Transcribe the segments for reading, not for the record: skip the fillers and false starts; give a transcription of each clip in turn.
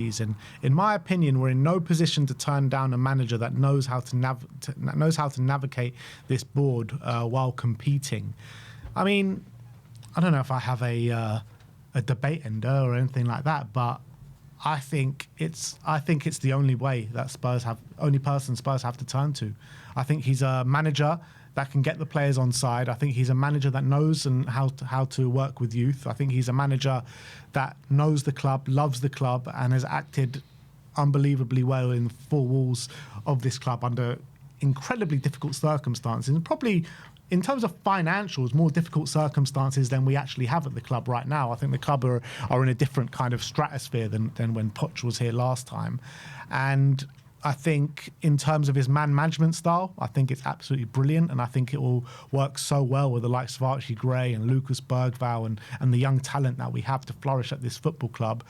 And in my opinion, we're in no position to turn down a manager that knows how to navigate this board while competing. I mean, I don't know if I have a debate ender or anything like that, but I think it's the only way that only person Spurs have to turn to. I think he's a manager that can get the players on side. I think he's a manager that knows how to work with youth. I think he's a manager that knows the club, loves the club, and has acted unbelievably well in the four walls of this club under incredibly difficult circumstances, and probably in terms of financials, more difficult circumstances than we actually have at the club right now. I think the club are in a different kind of stratosphere than when Poch was here last time. And I think in terms of his man management style, I think it's absolutely brilliant, and I think it will work so well with the likes of Archie Gray and Lucas Bergvall and the young talent that we have to flourish at this football club.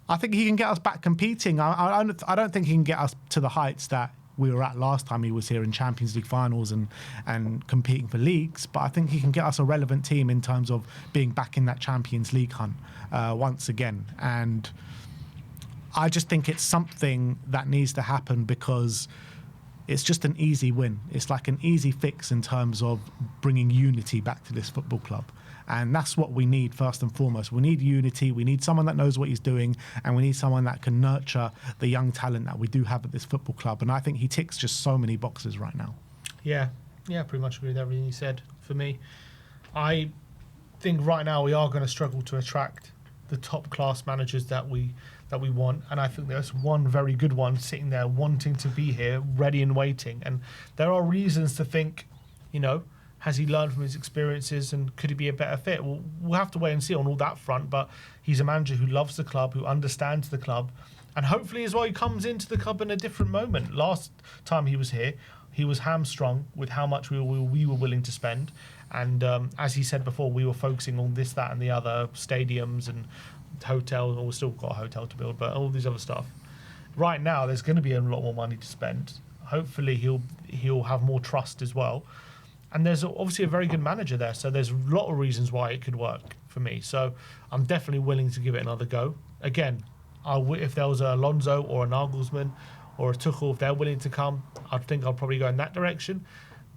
I think he can get us back competing. I don't think he can get us to the heights that we were at last time he was here in Champions League finals and competing for leagues, but I think he can get us a relevant team in terms of being back in that Champions League hunt once again. And I just think it's something that needs to happen because it's just an easy win. It's like an easy fix in terms of bringing unity back to this football club. And that's what we need first and foremost. We need unity. We need someone that knows what he's doing, and we need someone that can nurture the young talent that we do have at this football club. And I think he ticks just so many boxes right now. Yeah, pretty much agree with everything you said. For me, I think right now we are going to struggle to attract the top class managers that we want, and I think there's one very good one sitting there wanting to be here, ready and waiting. And there are reasons to think, has he learned from his experiences and could he be a better fit? Well, we'll have to wait and see on all that front, but he's a manager who loves the club, who understands the club, and hopefully as well he comes into the club in a different moment. Last time he was here, he was hamstrung with how much we were willing to spend, and as he said before, we were focusing on this, that and the other, stadiums and hotels, or we've still got a hotel to build, but all these other stuff. Right now there's going to be a lot more money to spend. Hopefully he'll have more trust as well, and there's obviously a very good manager there, so there's a lot of reasons why it could work for me. So I'm definitely willing to give it another go. Again, if there was a Alonso or a Nagelsmann or a Tuchel, if they're willing to come, I think I'll probably go in that direction.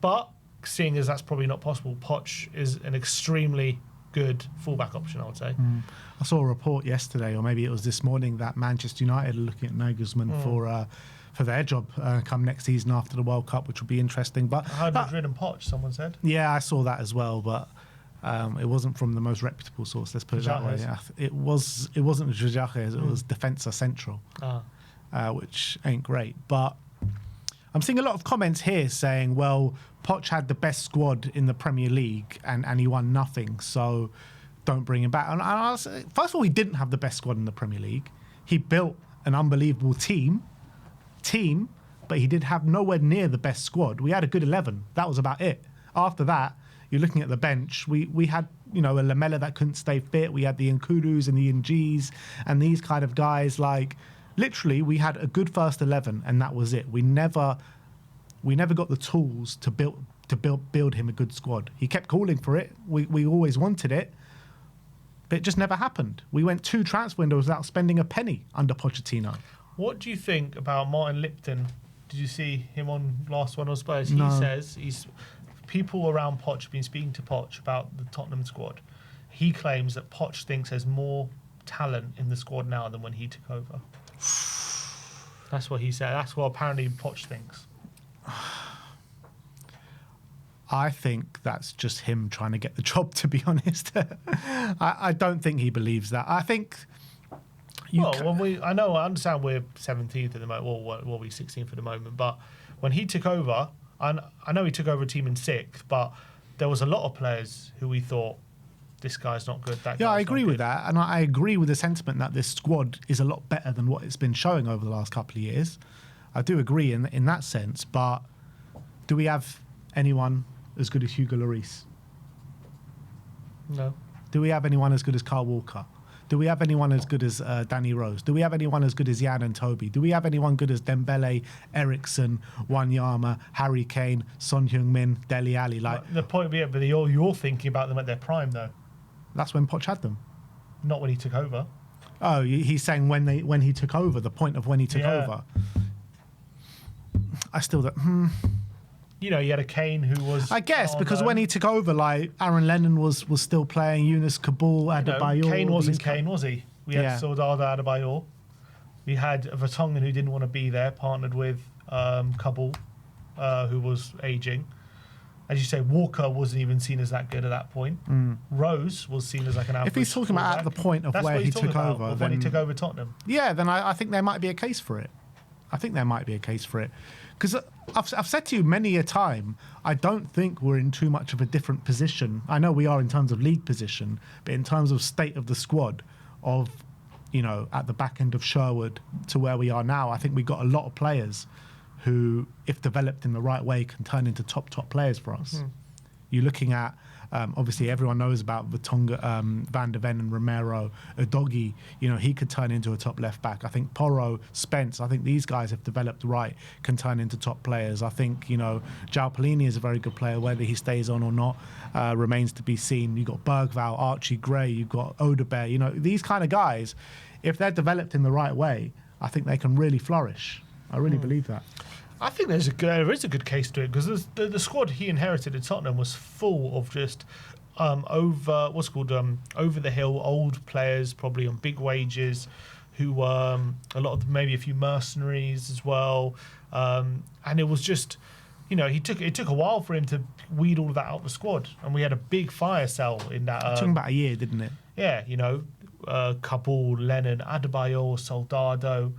But seeing as that's probably not possible, Poch is an extremely good fullback option, I would say. I saw a report yesterday, or maybe it was this morning, that Manchester United are looking at Nagelsmann for their job come next season after the World Cup, which will be interesting. But I heard Madrid and Poch, someone said. Yeah, I saw that as well, but it wasn't from the most reputable source. Let's put it that way. It wasn't Jajajes, it was Defensa Central, which ain't great. But I'm seeing a lot of comments here saying, well, Poch had the best squad in the Premier League and he won nothing, so don't bring him back. And I was, first of all, he didn't have the best squad in the Premier League. He built an unbelievable team, but he did have nowhere near the best squad. We had a good 11. That was about it. After that, you're looking at the bench. We had, a Lamela that couldn't stay fit. We had the Nkudus and the Ng's and these kind of guys. Like, literally, we had a good first 11, and that was it. We never got the tools to build him a good squad. He kept calling for it. We always wanted it, but it just never happened. We went 2 transfer windows without spending a penny under Pochettino. What do you think about Martin Lipton? Did you see him on Last One on Spurs? He says people around Poch have been speaking to Poch about the Tottenham squad. He claims that Poch thinks there's more talent in the squad now than when he took over. That's what he said. That's what apparently Poch thinks. I think that's just him trying to get the job, to be honest. I don't think he believes that. I think... I understand we're 17th at the moment, or we'll be 16th at the moment, but when he took over, I know he took over a team in 6th, but there was a lot of players who we thought, this guy's not good, that guy's not good. Yeah, I agree with that, and I agree with the sentiment that this squad is a lot better than what it's been showing over the last couple of years. I do agree in that sense, but do we have anyone as good as Hugo Lloris? No. Do we have anyone as good as Kyle Walker? Do we have anyone as good as Danny Rose? Do we have anyone as good as Jan and Toby? Do we have anyone good as Dembele, Eriksson, Wanyama, Harry Kane, Son Heung-min, Dele Alli? Like, the point being, but you're thinking about them at their prime, though. That's when Poch had them. Not when he took over. Oh, he's saying when he took over, the point of when he took over. I still don't. You know, you had a Kane who was. I guess because when he took over, like Aaron Lennon was still playing, Yunus Kabul, Adebayor. Kane wasn't Kane, was he? We had Soldado Adebayor. We had Vertonghen who didn't want to be there, partnered with Kabul, who was aging. As you say, Walker wasn't even seen as that good at that point. Rose was seen as like an average. If he's talking about at the point of where he took over, when he took over Tottenham. Yeah, then I think there might be a case for it. Because I've said to you many a time, I don't think we're in too much of a different position. I know we are in terms of league position, but in terms of state of the squad, of, you know, at the back end of Sherwood to where we are now, I think we've got a lot of players who, if developed in the right way, can turn into top players for us. You're looking at, obviously everyone knows about Vertonghen, Van de Ven and Romero, Udogie, you know, he could turn into a top left back. I think Porro, Spence, I think these guys have developed right, can turn into top players. I think, you know, João Pelini is a very good player, whether he stays on or not remains to be seen. You've got Bergvall, Archie Gray, you've got Odebear, you know, these kind of guys, if they're developed in the right way, I think they can really flourish. I really believe that. I think there is a good case to it because the squad he inherited at Tottenham was full of just over the hill old players, probably on big wages, who a lot of them, maybe a few mercenaries as well, and it was just, you know, it took a while for him to weed all of that out of the squad, and we had a big fire sale in that. It took about a year, didn't it? Yeah, you know, Kabul, Lennon, Adebayor, Soldado.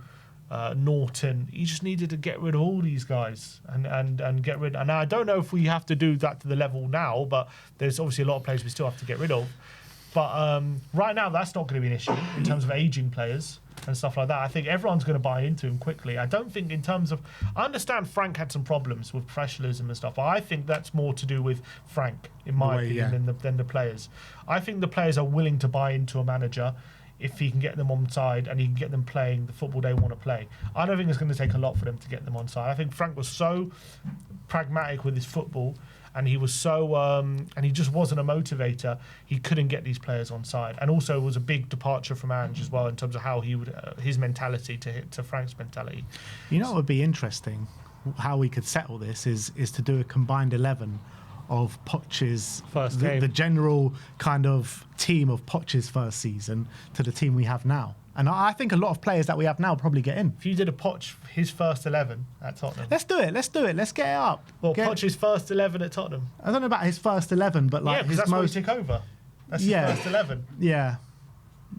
Norton, he just needed to get rid of all these guys and get rid. And I don't know if we have to do that to the level now, but there's obviously a lot of players we still have to get rid of. But right now, that's not going to be an issue in terms of aging players and stuff like that. I think everyone's going to buy into him quickly. I don't think in terms of... I understand Frank had some problems with professionalism and stuff, but I think that's more to do with Frank, in my opinion, than the players. I think the players are willing to buy into a manager if he can get them on side and he can get them playing the football they want to play. I don't think it's going to take a lot for them to get them on side. I think Frank was so pragmatic with his football, and he was so and he just wasn't a motivator. He couldn't get these players on side, and also it was a big departure from Ange as well in terms of how he would his mentality to Frank's mentality. You know what would be interesting, how we could settle this is to do a combined 11 of Poch's first game. The general kind of team of Poch's first season to the team we have now. And I think a lot of players that we have now probably get in. If you did a Poch, his first 11 at Tottenham. Let's do it. Let's get it up. Well, Poch's first 11 at Tottenham. I don't know about his first 11, but like his that's most... what he took over. That's his first 11. Yeah.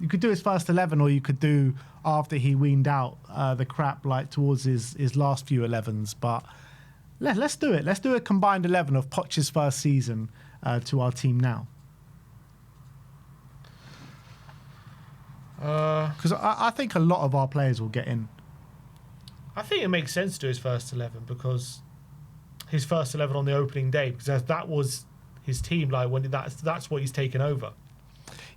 You could do his first 11, or you could do after he weaned out the crap, like towards his last few 11s. But let's do it. Let's do a combined 11 of Poch's first season to our team now. Because I think a lot of our players will get in. I think it makes sense to do his first 11 because his first 11 on the opening day, because that was his team. Like when that's what he's taken over.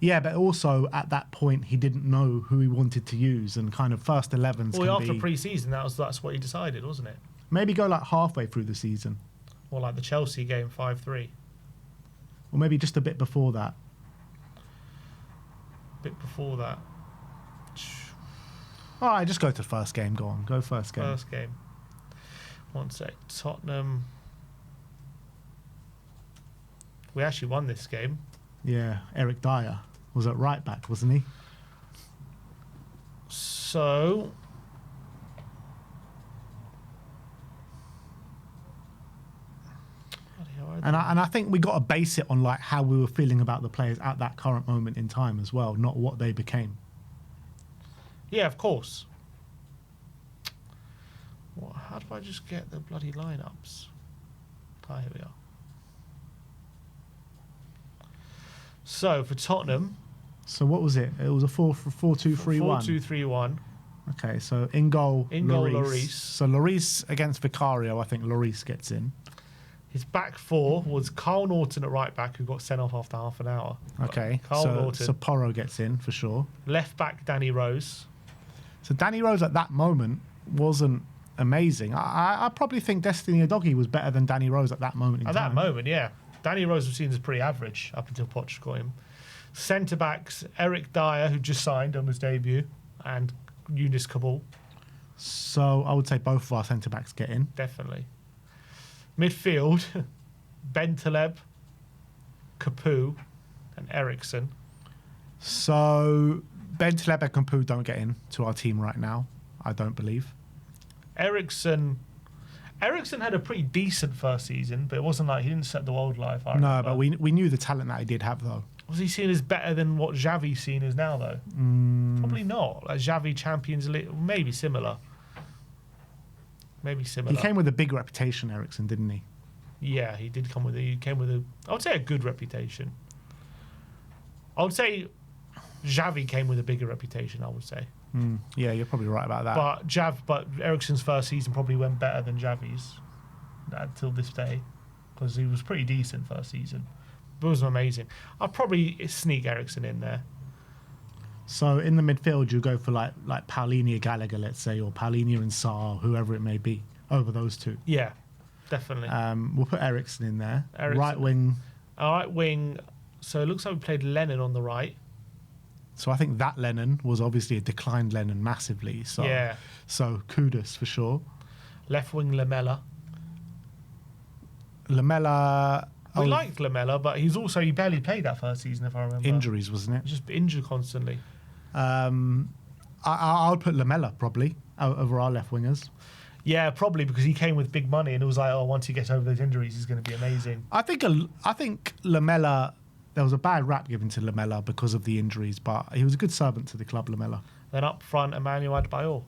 Yeah, but also at that point he didn't know who he wanted to use, and kind of first 11s. Well, after pre-season, that's what he decided, wasn't it? Maybe go like halfway through the season. Or like the Chelsea game 5-3. Or maybe just a bit before that. All right, just go to first game. Go on. Go first game. First game. One sec. Tottenham. We actually won this game. Yeah, Eric Dyer was at right back, wasn't he? So... And I think we got to base it on like how we were feeling about the players at that current moment in time as well, not what they became. Yeah, of course. How do I just get the bloody lineups? Ah, here we are. So for Tottenham. So what was it? It was a 4-2-3-1. 4-2-3-1. Okay, so in goal, Lloris. So Lloris against Vicario, I think Lloris gets in. His back four was Carl Norton at right back, who got sent off after half an hour. Okay, Norton. So Porro gets in for sure. Left back, Danny Rose. So Danny Rose at that moment wasn't amazing. I probably think Destiny Udogie was better than Danny Rose at that moment in time. At that moment, yeah. Danny Rose was seen as pretty average up until Poch got him. Centre backs, Eric Dyer, who just signed on his debut, and Yunus Kabul. So I would say both of our centre backs get in. Definitely. Midfield, Bentaleb, Capu, and Eriksson. So Bentaleb and Capu don't get in to our team right now, I don't believe. Eriksson had a pretty decent first season, but it wasn't like he didn't set the world alight. No, but we knew the talent that he did have, though. Was he seen as better than what Xavi's seen as now, though? Probably not. Like Xavi Champions League, maybe similar. He came with a big reputation, Eriksson, didn't he? Yeah, he did come with he came with I would say a good reputation. I would say Xavi came with a bigger reputation, I would say. Yeah, you're probably right about that. But Eriksson's first season probably went better than Xavi's until this day, because he was pretty decent first season. But it was amazing. I'd probably sneak Eriksson in there. So in the midfield, you go for like Paulinho Gallagher, let's say, or Paulinho and Sarr, whoever it may be, over those two. Yeah, definitely. We'll put Eriksson in there. Eriksson. Right wing. Right wing. So it looks like we played Lennon on the right. So I think that Lennon was obviously a declined Lennon massively. So, yeah. So kudos for sure. Left wing Lamela. We liked Lamela, but he barely played that first season, if I remember. Injuries, wasn't it? Just injured constantly. I'll put Lamela probably over our left wingers. Yeah, probably because he came with big money and it was like, oh, once he gets over those injuries, he's going to be amazing. I think Lamela. There was a bad rap given to Lamela because of the injuries, but he was a good servant to the club, Lamela. Then up front, Emmanuel Adebayor.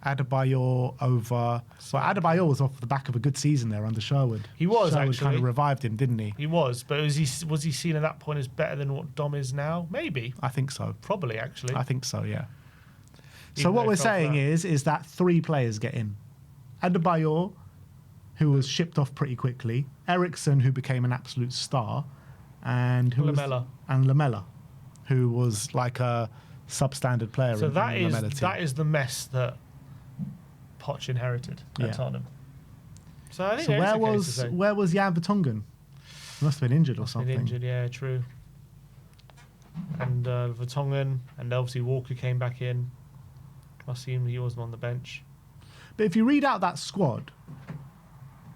Adebayor over. Well, Adebayor was off the back of a good season there under Sherwood. He was Sherwood actually kind of revived him, didn't he? He was, but was he seen at that point as better than what Dom is now? Maybe. I think so. Probably, actually. I think so. Yeah. So what we're saying is that 3 players get in: Adebayor, who was shipped off pretty quickly; Eriksson, who became an absolute star, and Lamela, who was like a substandard player. So in that is the mess that Poch inherited at Tottenham. So I think where was Jan Vertonghen? He must have been injured or something. Been injured, yeah, true. And Vertonghen, and obviously Walker came back in. I assume he wasn't on the bench. But if you read out that squad,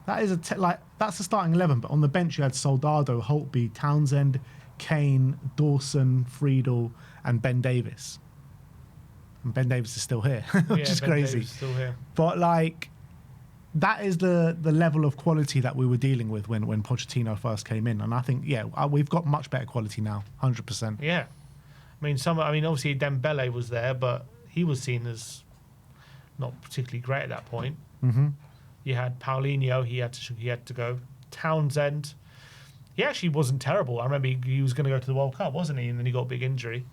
that is that's the starting 11. But on the bench you had Soldado, Holtby, Townsend, Kane, Dawson, Friedel, and Ben Davis. And Ben Davis is still here, which is crazy. Davis is still here. But that is the level of quality that we were dealing with when Pochettino first came in. And I think we've got much better quality now, 100%. Yeah, I mean obviously Dembele was there, but he was seen as not particularly great at that point. Mm-hmm. You had Paulinho, he had to go. Townsend, he actually wasn't terrible. I remember he was going to go to the World Cup, wasn't he? And then he got a big injury.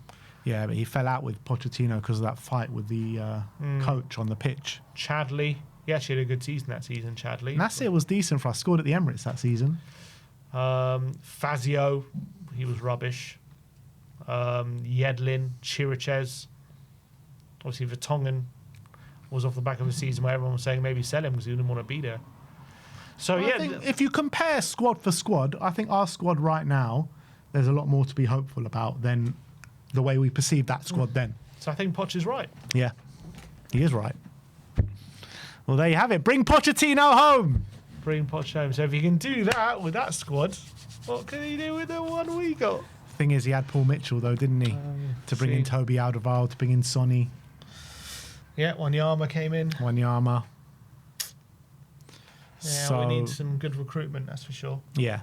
Yeah, but he fell out with Pochettino because of that fight with the coach on the pitch. Chadley, he actually had a good season that season, Chadley. Nasir was decent for us, scored at the Emirates that season. Fazio, he was rubbish. Yedlin, Chiriches, obviously Vertonghen was off the back of a season where everyone was saying maybe sell him because he didn't want to be there. So I think if you compare squad for squad, I think our squad right now, there's a lot more to be hopeful about than the way we perceived that squad then. So I think Poch is right. Yeah, he is right. Well, there you have it. Bring Pochettino home. Bring Poch home. So if you can do that with that squad, what can he do with the one we got? Thing is, he had Paul Mitchell though, didn't he? To bring in Toby Alderweireld, to bring in Sonny. Yeah, Wanyama came in. Wanyama. Yeah, we need some good recruitment, that's for sure. Yeah.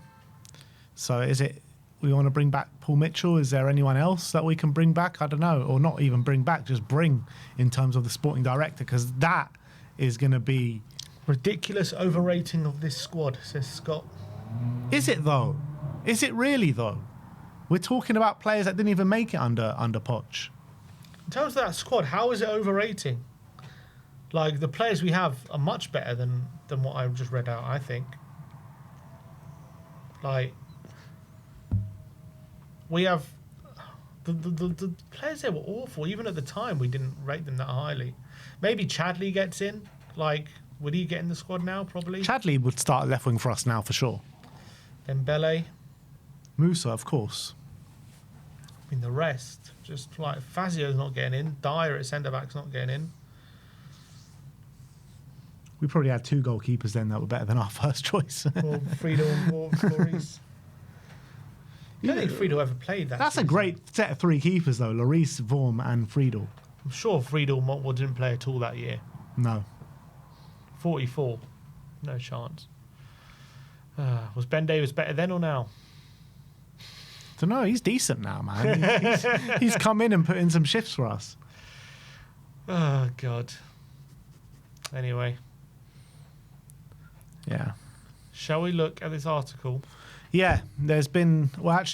So is it we want to bring back Paul Mitchell? Is there anyone else that we can bring back? I don't know. Or not even bring back, just bring in terms of the sporting director, because that is going to be... Ridiculous overrating of this squad, says Scott. Is it, though? Is it really, though? We're talking about players that didn't even make it under Poch. In terms of that squad, how is it overrating? Like, the players we have are much better than what I just read out, I think. Like, we have... The players there were awful. Even at the time, we didn't rate them that highly. Maybe Chadley gets in. Like, would he get in the squad now? Probably. Chadley would start left wing for us now, for sure. Dembele. Musa, of course. I mean, the rest, just like Fazio's not getting in. Dyer at centre-back's not getting in. We probably had 2 goalkeepers then that were better than our first choice. Or Friedel or Lloris. I don't think Friedel ever played that That's season. a great set of 3 keepers, though. Lloris, Vorm and Friedel. I'm sure Friedel didn't play at all that year. No. 44. No chance. Was Ben Davis better then or now? Don't know. He's decent now, man. He's come in and put in some shifts for us. Oh, God. Anyway. Yeah. Shall we look at this article? Yeah, there's been... Well, actually...